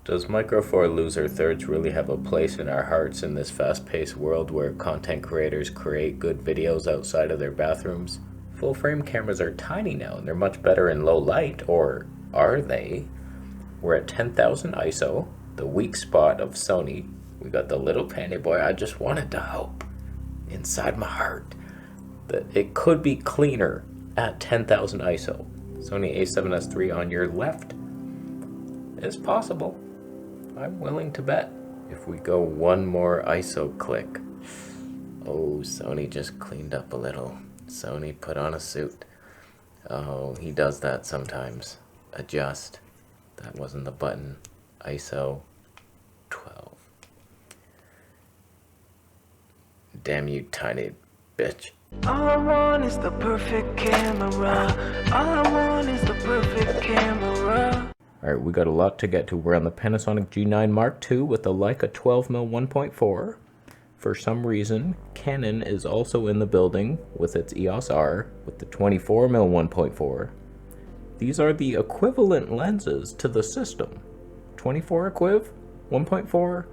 Does Micro Four Loser Thirds really have a place in our hearts in this fast-paced world where content creators create good videos outside of their bathrooms? Full-frame cameras are tiny now and they're much better in low light, or are they? We're at 10,000 ISO, the weak spot of Sony. We got the little panty boy. I just wanted to hope inside my heart that it could be cleaner at 10,000 ISO. Sony A7S III on your left is possible. I'm willing to bet. If we go one more ISO click. Oh, Sony just cleaned up a little. Sony put on a suit. Oh, he does that sometimes. Adjust. That wasn't the button. ISO 12. Damn you, tiny bitch. All I want is the perfect camera. All I want is the perfect camera. Alright, we got a lot to get to. We're on the Panasonic G9 Mark II with the Leica 12mm 1.4. For some reason, Canon is also in the building with its EOS R with the 24mm 1.4. These are the equivalent lenses to the system. 24 equiv, 1.4,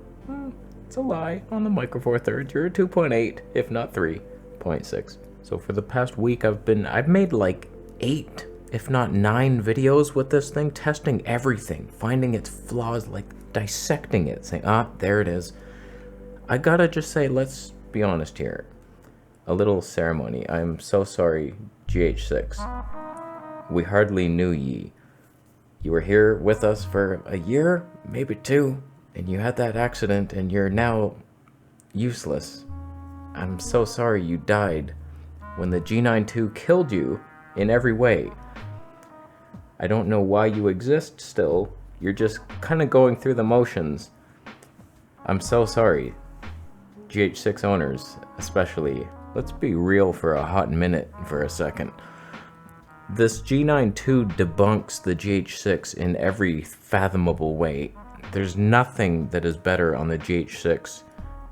it's a lie on the Micro Four Thirds. You're a 2.8, if not 3.6. So for the past week, I've made like 8, if not 9 videos with this thing, testing everything, finding its flaws, like dissecting it, saying, there it is. I gotta just say, let's be honest here. A little ceremony. I'm so sorry, GH6. We hardly knew ye. You were here with us for a year, maybe 2, and you had that accident and you're now useless. I'm so sorry you died when the G9 II killed you in every way. I don't know why you exist still. You're just kind of going through the motions. I'm so sorry. GH6 owners, especially. Let's be real for a hot minute for a second. This G9 II debunks the GH6 in every fathomable way. There's nothing that is better on the GH6.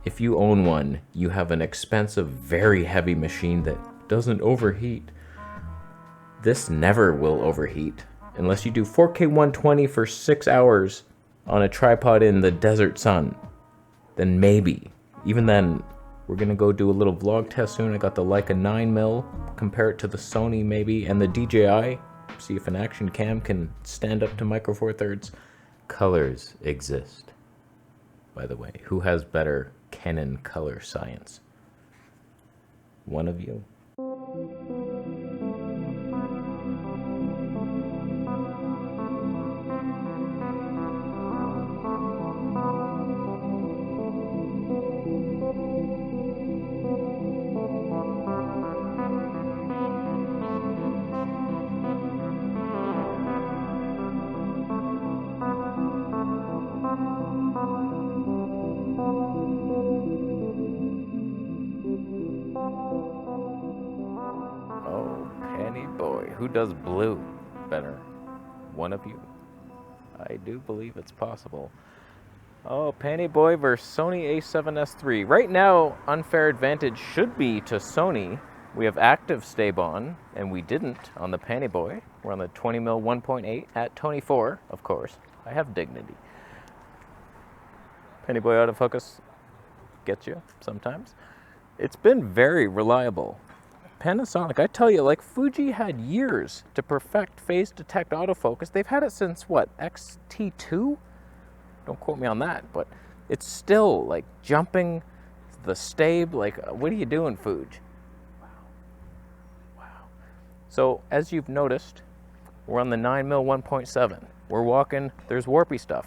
If you own one, you have an expensive, very heavy machine that doesn't overheat. This never will overheat. Unless you do 4K 120 for 6 hours on a tripod in the desert sun, then maybe. Even then, we're gonna go do a little vlog test soon. I got the Leica 9mm, compare it to the Sony maybe, and the DJI, see if an action cam can stand up to Micro Four Thirds. Colors exist, by the way. Who has better Canon color science? One of you? Who does blue better? One of you? I do believe it's possible. Oh, Panty Boy versus Sony A7S III. Right now, unfair advantage should be to Sony. We have active stab on, and we didn't on the Panty Boy. We're on the 20mm 1.8 at 24, of course. I have dignity. Panty Boy autofocus gets you sometimes. It's been very reliable. Panasonic, I tell you, like Fuji had years to perfect phase detect autofocus. They've had it since what, XT2? Don't quote me on that, but it's still like jumping the stab. Like, what are you doing, Fuji? Wow. So as you've noticed, we're on the 9mm 1.7. We're walking, there's warpy stuff.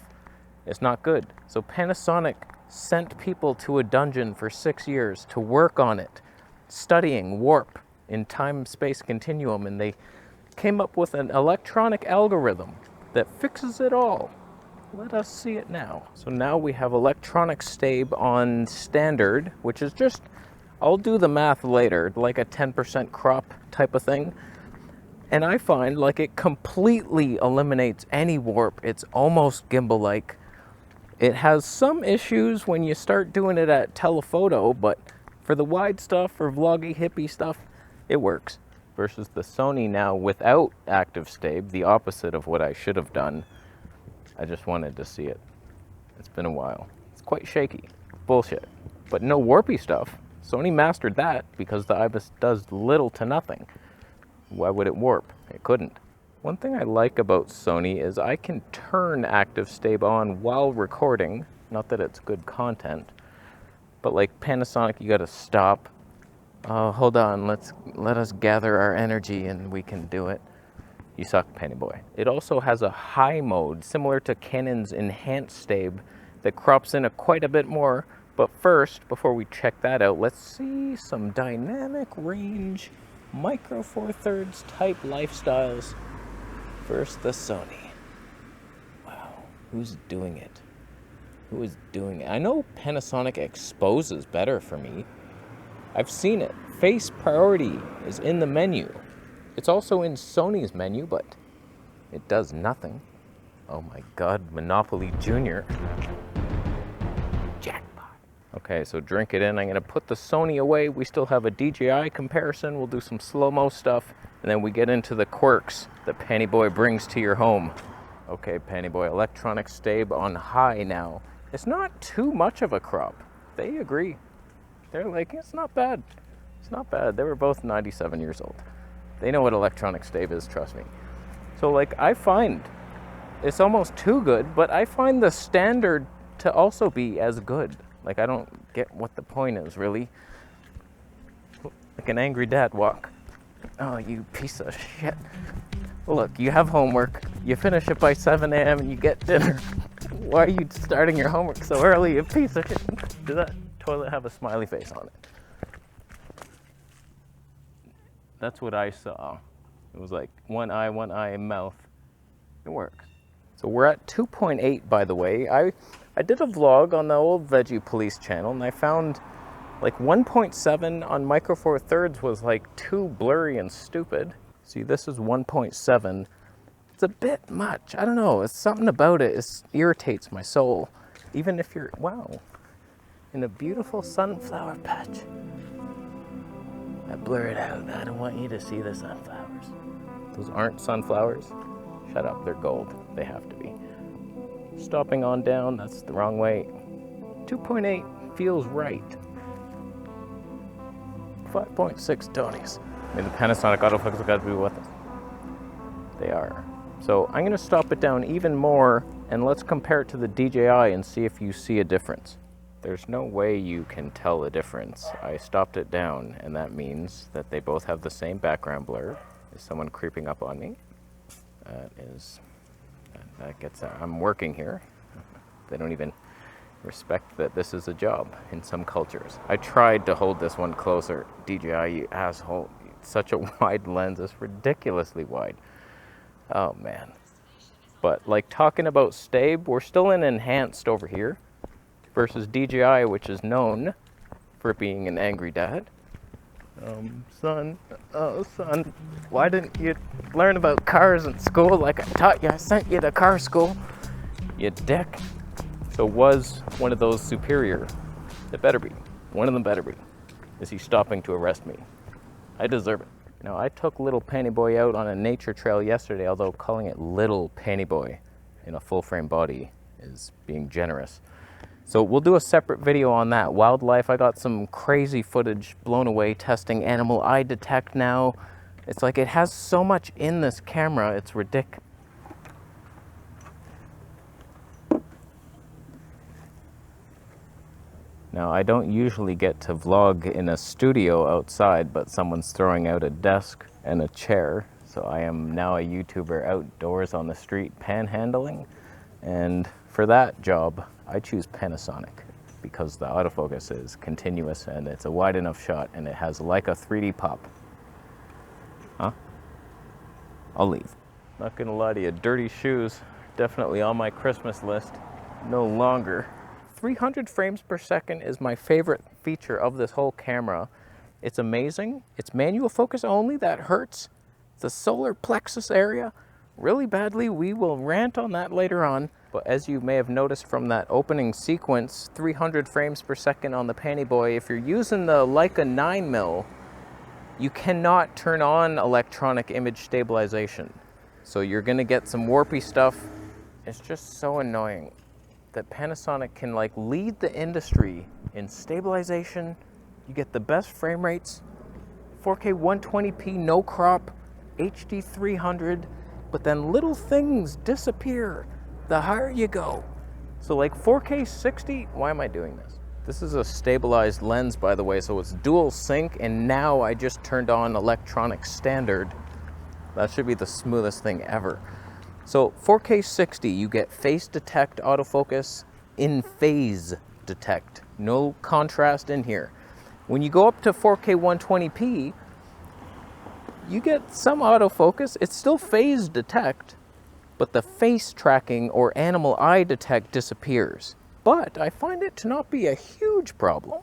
It's not good. So Panasonic sent people to a dungeon for 6 years to work on it, studying warp in time-space continuum, and they came up with an electronic algorithm that fixes it all. Let us see it now. So now we have electronic stab on standard, which is just, I'll do the math later, like a 10% crop type of thing. And I find like it completely eliminates any warp. It's almost gimbal-like. It has some issues when you start doing it at telephoto, but for the wide stuff, for vloggy, hippie stuff, it works. Versus the Sony now without active stab, the opposite of what I should have done. I just wanted to see it. It's been a while. It's quite shaky. Bullshit. But no warpy stuff. Sony mastered that because the IBIS does little to nothing. Why would it warp? It couldn't. One thing I like about Sony is I can turn active stab on while recording. Not that it's good content, but like Panasonic, you gotta stop. Oh, hold on, let us gather our energy and we can do it. You suck, Penny Boy. It also has a high mode, similar to Canon's enhanced stab, that crops in quite a bit more. But first, before we check that out, let's see some dynamic range, micro four thirds type lifestyles. First, the Sony. Wow, who's doing it? Who is doing it? I know Panasonic exposes better for me. I've seen it. Face priority is in the menu. It's also in Sony's menu, but it does nothing. Oh my God, Monopoly Junior. Jackpot. Okay, so drink it in. I'm gonna put the Sony away. We still have a DJI comparison. We'll do some slow-mo stuff, and then we get into the quirks that Penny Boy brings to your home. Okay, Penny Boy, electronic stab on high now. It's not too much of a crop. They agree. They're like, it's not bad. It's not bad. They were both 97 years old. They know what electronic stab is, trust me. So like, I find it's almost too good, but I find the standard to also be as good. Like, I don't get what the point is, really. Like an angry dad walk. Oh, you piece of shit. Look, you have homework. You finish it by 7 a.m. and you get dinner. Why are you starting your homework so early, you piece of shit? Does that toilet have a smiley face on it? That's what I saw. It was like one eye, mouth. It works. So we're at 2.8, by the way. I did a vlog on the old Veggie Police channel, and I found like 1.7 on micro four thirds was like too blurry and stupid. See, this is 1.7. It's a bit much. I don't know. It's something about it. It irritates my soul. Even if you're, wow, in a beautiful sunflower patch. I blur it out. I don't want you to see the sunflowers. Those aren't sunflowers. Shut up, they're gold. They have to be. Stopping on down, that's the wrong way. 2.8 feels right. 5.6 Tonys. I mean, the Panasonic autofocus have got to be with us. They are. So I'm going to stop it down even more, and let's compare it to the DJI and see if you see a difference. There's no way you can tell the difference. I stopped it down, and that means that they both have the same background blur. Is someone creeping up on me? That gets, I'm working here. They don't even respect that this is a job in some cultures. I tried to hold this one closer. DJI, you asshole. Such a wide lens. It's ridiculously wide. Oh, man. But, like, talking about stab, we're still in enhanced over here versus DJI, which is known for being an angry dad. Son, why didn't you learn about cars in school like I taught you? I sent you to car school, you dick. So was one of those superior? It better be. One of them better be. Is he stopping to arrest me? I deserve it. Now, I took little Penny Boy out on a nature trail yesterday, although calling it little Penny Boy in a full frame body is being generous. So we'll do a separate video on that. Wildlife, I got some crazy footage blown away testing animal eye detect now. It's like it has so much in this camera, it's ridiculous. Now, I don't usually get to vlog in a studio outside, but someone's throwing out a desk and a chair. So I am now a YouTuber outdoors on the street panhandling. And for that job, I choose Panasonic because the autofocus is continuous and it's a wide enough shot and it has like a 3D pop. Huh? I'll leave. Not gonna lie to you, dirty shoes, definitely on my Christmas list. No longer. 300 frames per second is my favorite feature of this whole camera. It's amazing. It's manual focus only, that hurts the solar plexus area really badly. We will rant on that later on. But as you may have noticed from that opening sequence, 300 frames per second on the Penny Boy. If you're using the Leica 9mm, you cannot turn on electronic image stabilization. So you're gonna get some warpy stuff. It's just so annoying. that Panasonic can like lead the industry in stabilization. You get the best frame rates, 4K 120p, no crop, HD 300, but then little things disappear the higher you go. So like 4K 60, why am I doing this? This is a stabilized lens, by the way, so it's dual sync, and now I just turned on electronic standard. That should be the smoothest thing ever. So 4K 60, you get face detect autofocus, in phase detect, no contrast in here. When you go up to 4K 120p, you get some autofocus. It's still phase detect, but the face tracking or animal eye detect disappears. But I find it to not be a huge problem.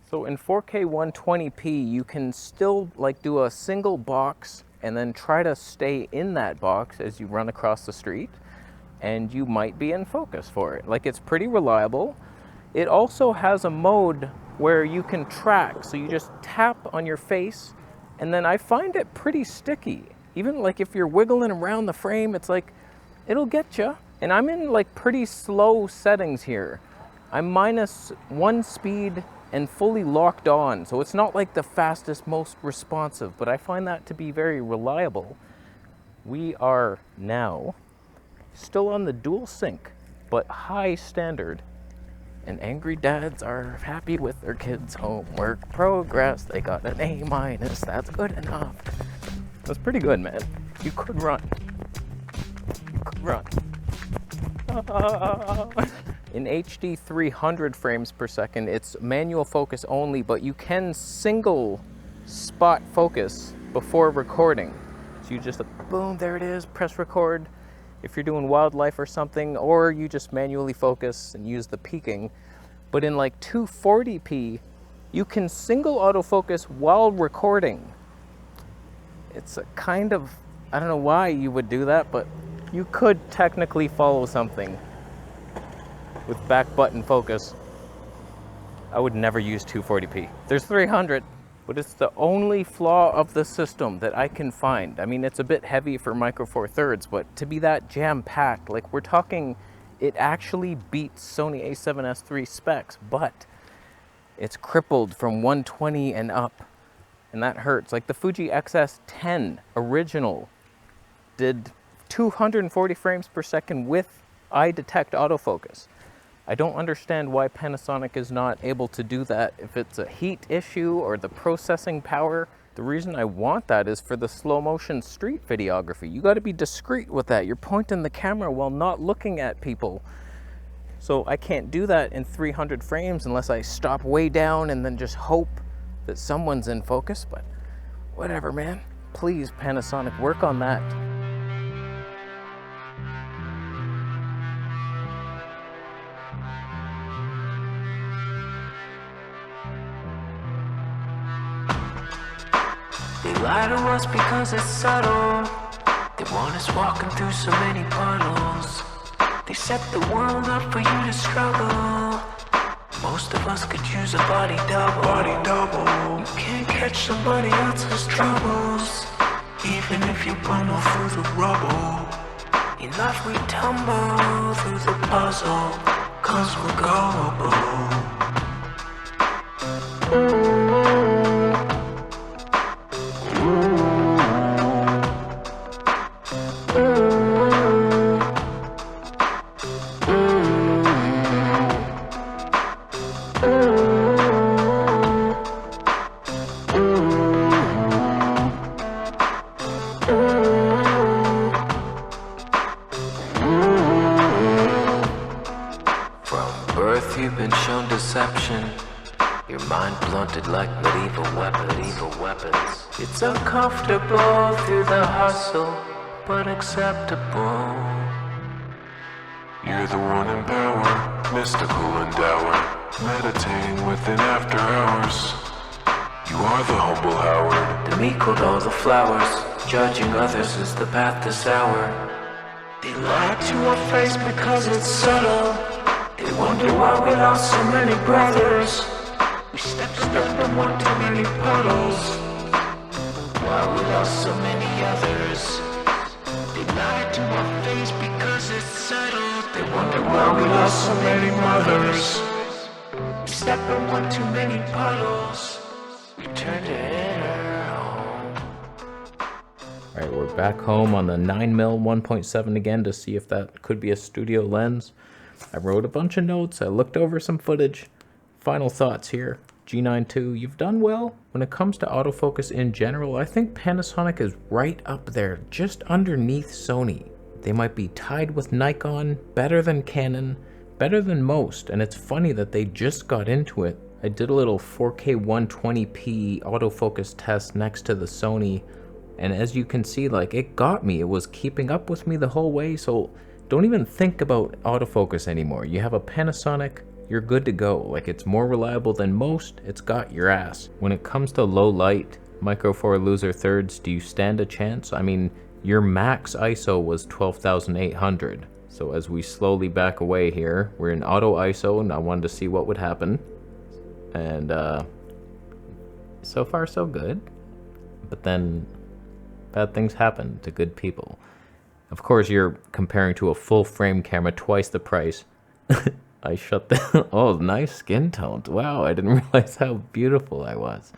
So in 4K 120p, you can still like do a single box and then try to stay in that box as you run across the street, and you might be in focus for it. Like, it's pretty reliable. It also has a mode where you can track, so you just tap on your face, and then I find it pretty sticky. Even like if you're wiggling around the frame, it's like, it'll get you. And I'm in like pretty slow settings here. I'm -1 speed and fully locked on, so it's not like the fastest, most responsive, but I find that to be very reliable. We are now still on the dual sync, but high standard, and angry dads are happy with their kids' homework progress. They got an A-, that's good enough. That's pretty good, man. You could run. You could run. In HD 300 frames per second, it's manual focus only, but you can single spot focus before recording. So you just, boom, there it is, press record if you're doing wildlife or something, or you just manually focus and use the peaking. But in like 240p, you can single autofocus while recording. It's a kind of, I don't know why you would do that, but you could technically follow something with back button focus. I would never use 240p. There's 300, but it's the only flaw of the system that I can find. I mean, it's a bit heavy for Micro Four Thirds, but to be that jam-packed, like we're talking, it actually beats Sony A7S III specs, but it's crippled from 120 and up, and that hurts. Like the Fuji XS10 original did 240 frames per second with eye detect autofocus. I don't understand why Panasonic is not able to do that. If it's a heat issue or the processing power, the reason I want that is for the slow motion street videography. You got to be discreet with that. You're pointing the camera while not looking at people. So I can't do that in 300 frames unless I stop way down and then just hope that someone's in focus. But whatever, man. Please, Panasonic, work on that. They lie to us because it's subtle. They want us walking through so many puddles. They set the world up for you to struggle. Most of us could use a body double. You can't catch somebody else's troubles, even if you bumble through the rubble. In life we tumble through the puzzle, 'cause we're gullible. You've been shown deception, your mind blunted like medieval weapons. It's uncomfortable through the hustle, but acceptable. You're the one in power, mystical endower, meditating within after hours. You are the humble Howard. The meek hold all the flowers, judging others is the path to sour. They lie to our face because it's subtle. They wonder why we lost so many brothers. We stepped in one too many puddles. Why we lost so many others. They lie to our face because it's settled. They wonder why we lost so many mothers. We step in one too many puddles. We turn to inner home. Alright, we're back home on the 9mm 1.7 again to see if that could be a studio lens. I wrote a bunch of notes, I looked over some footage. Final thoughts here. G9 II, you've done well. When it comes to autofocus in general, I think Panasonic is right up there, just underneath Sony. They might be tied with Nikon, better than Canon, better than most, and it's funny that they just got into it. I did a little 4K 120p autofocus test next to the Sony, and as you can see, like, it got me. It was keeping up with me the whole way, so don't even think about autofocus anymore. You have a Panasonic, you're good to go. Like, it's more reliable than most, it's got your ass. When it comes to low light, Micro Four Loser Thirds, do you stand a chance? I mean, your max ISO was 12,800. So as we slowly back away here, we're in auto ISO and I wanted to see what would happen. And so far so good. But then bad things happen to good people. Of course, you're comparing to a full frame camera, twice the price. I shut down. Oh, nice skin tones. Wow, I didn't realize how beautiful I was.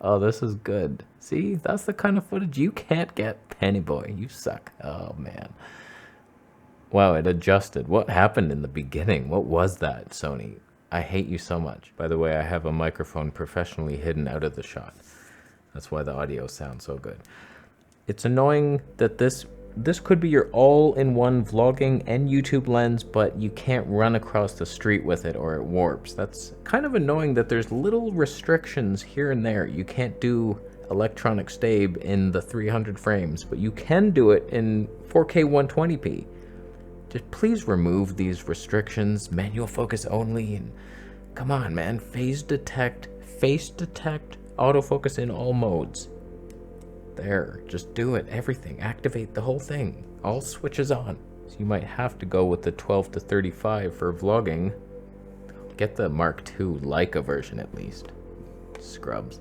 Oh, this is good. See, that's the kind of footage you can't get, Penny Boy. You suck. Oh, man. Wow, it adjusted. What happened in the beginning? What was that, Sony? I hate you so much. By the way, I have a microphone professionally hidden out of the shot. That's why the audio sounds so good. It's annoying that this could be your all-in-one vlogging and YouTube lens, but you can't run across the street with it or it warps. That's kind of annoying that there's little restrictions here and there. You can't do electronic stab in the 300 frames, but you can do it in 4K 120p. Just please remove these restrictions, manual focus only, and come on, man, phase detect, autofocus in all modes. There, just do it, everything, activate the whole thing, all switches on. So you might have to go with the 12 to 35 for vlogging. Get the Mark II Leica version at least. Scrubs.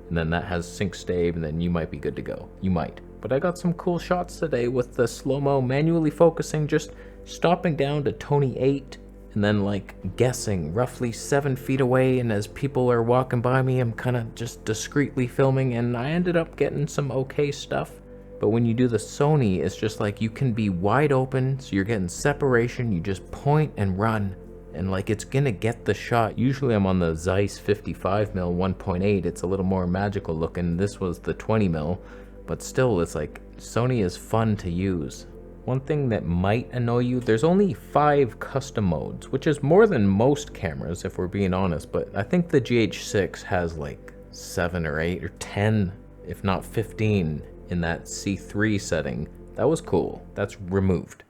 And then that has sync stab, and then you might be good to go. You might. But I got some cool shots today with the slow-mo manually focusing, just stopping down to Tony 8, and then like guessing roughly 7 feet away, and as people are walking by me, I'm kind of just discreetly filming, and I ended up getting some okay stuff. But when you do the Sony, it's just like you can be wide open, so you're getting separation, you just point and run, and like it's gonna get the shot. Usually I'm on the Zeiss 55mm 1.8, it's a little more magical looking. This was the 20mm, but still it's like Sony is fun to use. One thing that might annoy you, there's only 5 custom modes, which is more than most cameras if we're being honest, but I think the GH6 has like 7 or 8 or 10, if not 15 in that C3 setting. That was cool. That's removed.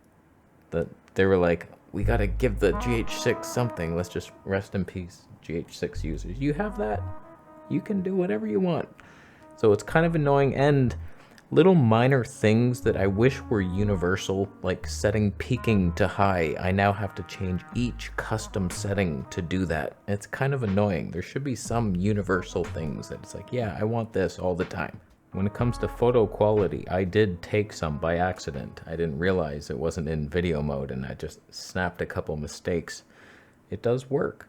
They were like, we gotta give the GH6 something, let's just rest in peace, GH6 users. You have that, you can do whatever you want. So it's kind of annoying, and little minor things that I wish were universal, like setting peaking to high. I now have to change each custom setting to do that. It's kind of annoying. There should be some universal things that it's like, yeah, I want this all the time. When it comes to photo quality, I did take some by accident. I didn't realize it wasn't in video mode, and I just snapped a couple mistakes. It does work.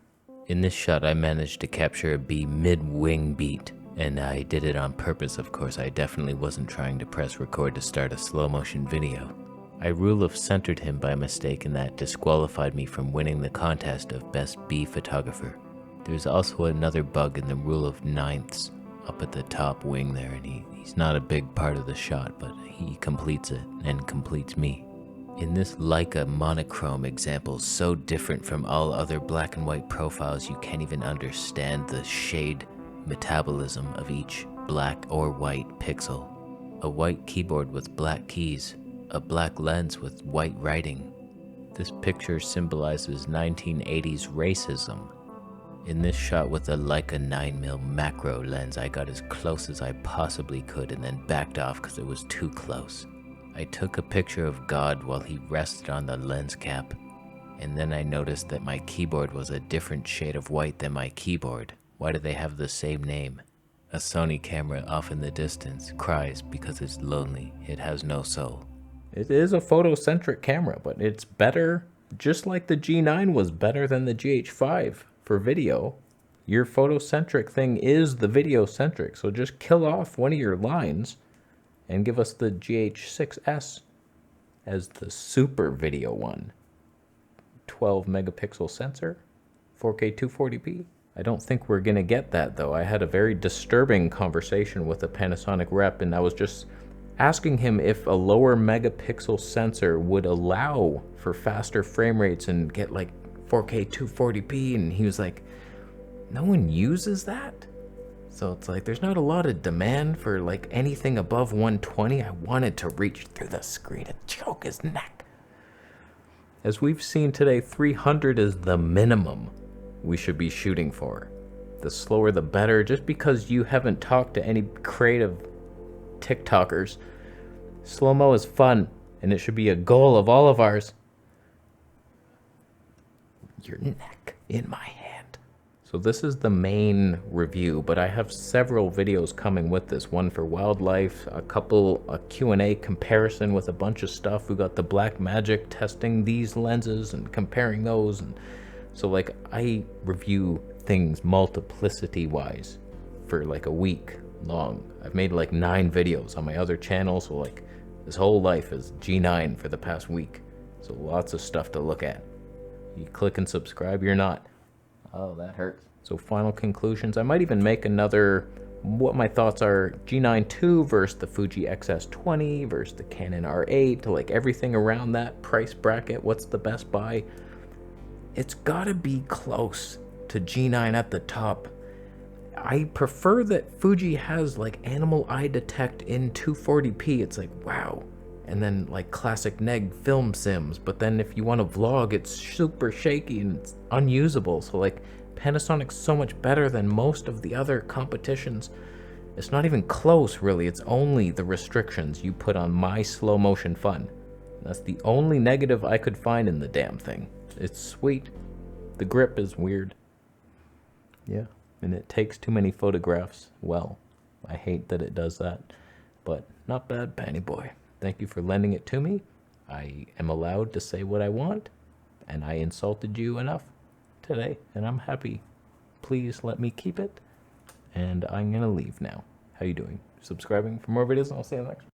In this shot, I managed to capture a bee mid-wing beat. And I did it on purpose, of course. I definitely wasn't trying to press record to start a slow motion video. I rule of centered him by mistake, and that disqualified me from winning the contest of best bee photographer. There's also another bug in the rule of ninths up at the top wing there, and he's not a big part of the shot, but he completes it and completes me. In this Leica monochrome example, so different from all other black and white profiles, you can't even understand the shade metabolism of each black or white pixel. A white keyboard with black keys, a black lens with white writing. This picture symbolizes 1980s racism. In this shot with a Leica 9mm macro lens, I got as close as I possibly could and then backed off because it was too close. I took a picture of God while he rested on the lens cap, and then I noticed that my keyboard was a different shade of white than my keyboard. Why do they have the same name? A Sony camera off in the distance cries because it's lonely. It has no soul. It is a photocentric camera, but it's better just like the G9 was better than the GH5 for video, your photocentric thing is the video centric. So just kill off one of your lines and give us the GH6S as the super video one. 12 megapixel sensor, 4K 240p. I don't think we're gonna get that though. I had a very disturbing conversation with a Panasonic rep, and I was just asking him if a lower megapixel sensor would allow for faster frame rates and get like 4K 240p, and he was like, no one uses that. So it's like there's not a lot of demand for like anything above 120. I wanted to reach through the screen and choke his neck. As we've seen today, 300 is the minimum we should be shooting for. The slower the better. Just because you haven't talked to any creative TikTokers, slow-mo is fun, and it should be a goal of all of ours. Your neck in my hand. So this is the main review, but I have several videos coming with this. One for wildlife, a Q&A comparison with a bunch of stuff. We got the Black Magic testing these lenses and comparing those, and so like I review things multiplicity-wise for like a week long. I've made like 9 videos on my other channel, so like this whole life is G9 for the past week. So lots of stuff to look at. You click and subscribe, you're not. Oh, that hurts. So final conclusions. I might even make another, what my thoughts are, G9 II versus the Fuji XS20 versus the Canon R8, to like everything around that price bracket. What's the best buy? It's gotta be close to G9 at the top. I prefer that Fuji has like animal eye detect in 240p. It's like, wow. And then like classic neg film sims, but then if you want to vlog, it's super shaky and it's unusable. So like Panasonic's so much better than most of the other competitions. It's not even close really. It's only the restrictions you put on my slow motion fun. That's the only negative I could find in the damn thing. It's sweet. The grip is weird. Yeah, and it takes too many photographs. Well, I hate that it does that, but not bad, Panny Boy. Thank you for lending it to me. I am allowed to say what I want, and I insulted you enough today, and I'm happy. Please let me keep it, and I'm gonna leave now. How you doing? Subscribing for more videos, and I'll see you in the next one.